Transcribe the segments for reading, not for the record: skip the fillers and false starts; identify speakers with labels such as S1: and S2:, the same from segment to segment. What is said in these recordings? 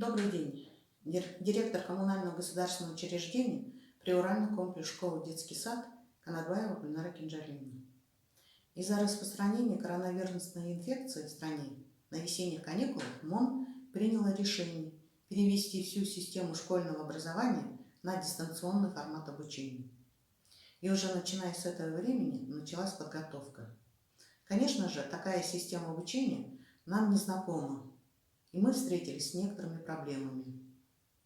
S1: Добрый день. Директор коммунального государственного учреждения Приуральный комплекс школы детский сад Канатбаева Гульнара Кинжалиевна. Из-за распространения коронавирусной инфекции в стране на весенних каникулах МОН приняло решение перевести всю систему школьного образования на дистанционный формат обучения. И уже начиная с этого времени началась подготовка. Конечно же, такая система обучения нам не знакома, и мы встретились с некоторыми проблемами.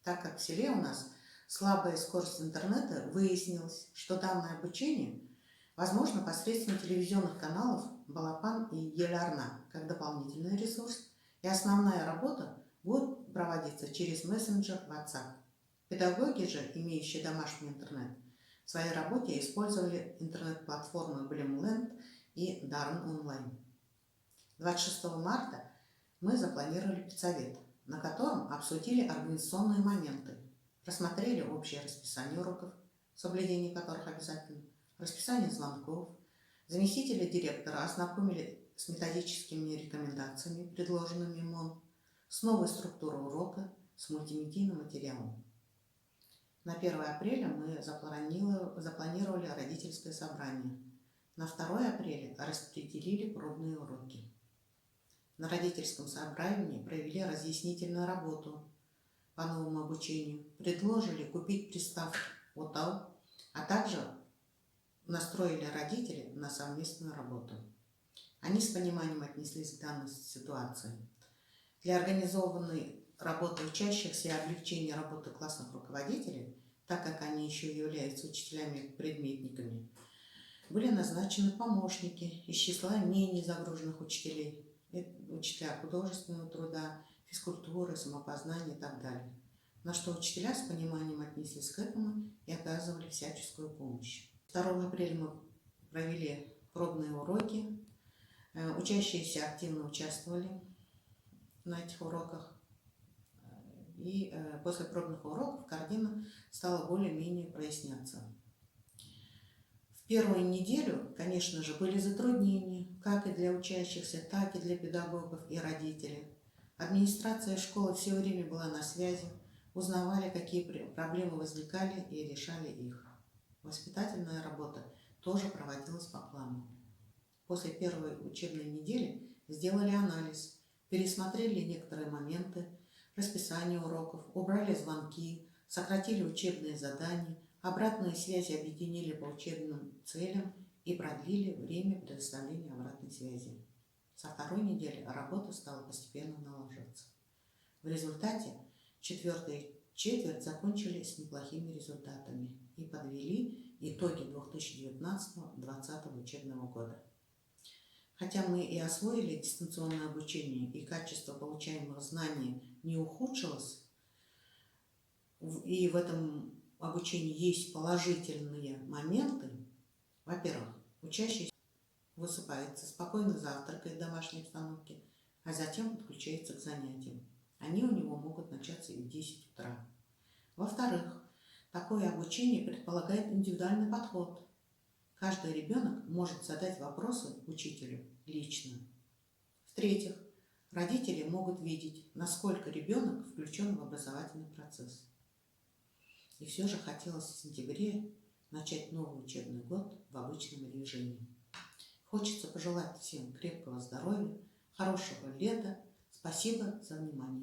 S1: Так как в селе у нас слабая скорость интернета, выяснилось, что данное обучение возможно посредством телевизионных каналов «Балапан» и «Елярна» как дополнительный ресурс, и основная работа будет проводиться через мессенджер WhatsApp. Педагоги же, имеющие домашний интернет, в своей работе использовали интернет-платформы Blumland и Darn Online. 26 марта мы запланировали педсовет, на котором обсудили организационные моменты, рассмотрели общее расписание уроков, соблюдение которых обязательно, расписание звонков, заместители директора ознакомили с методическими рекомендациями, предложенными МОН, с новой структурой урока, с мультимедийным материалом. На 1 апреля мы запланировали родительское собрание. На 2 апреля распределили пробные уроки. На родительском собрании провели разъяснительную работу по новому обучению, предложили купить приставку ОТАУ, а также настроили родителей на совместную работу. Они с пониманием отнеслись к данной ситуации. Для организованной работы учащихся и облегчения работы классных руководителей, так как они еще являются учителями-предметниками, были назначены помощники из числа менее загруженных учителей, учителя художественного труда, физкультуры, самопознания и так далее. На что учителя с пониманием отнеслись к этому и оказывали всяческую помощь. 2 апреля мы провели пробные уроки. Учащиеся активно участвовали на этих уроках. И после пробных уроков картина стала более-менее проясняться. В первую неделю, конечно же, были затруднения, как и для учащихся, так и для педагогов и родителей. Администрация школы все время была на связи, узнавали, какие проблемы возникали, и решали их. Воспитательная работа тоже проводилась по плану. После первой учебной недели сделали анализ, пересмотрели некоторые моменты, расписание уроков, убрали звонки, сократили учебные задания, обратную связь объединили по учебным целям и продлили время предоставления обратной связи. Со 2 недели работа стала постепенно налаживаться. В результате 4-я четверть закончили с неплохими результатами и подвели итоги 2019-2020 учебного года. Хотя мы и освоили дистанционное обучение, и качество получаемых знаний не ухудшилось, и в этом обучении есть положительные моменты. Во-первых, учащийся высыпается, спокойно завтракает в домашней обстановке, а затем подключается к занятиям. Они у него могут начаться и в 10 утра. Во-вторых, такое обучение предполагает индивидуальный подход. Каждый ребенок может задать вопросы учителю лично. В-третьих, родители могут видеть, насколько ребенок включен в образовательный процесс. И все же хотелось в сентябре начать новый учебный год в обычном режиме. Хочется пожелать всем крепкого здоровья, хорошего лета. Спасибо за внимание.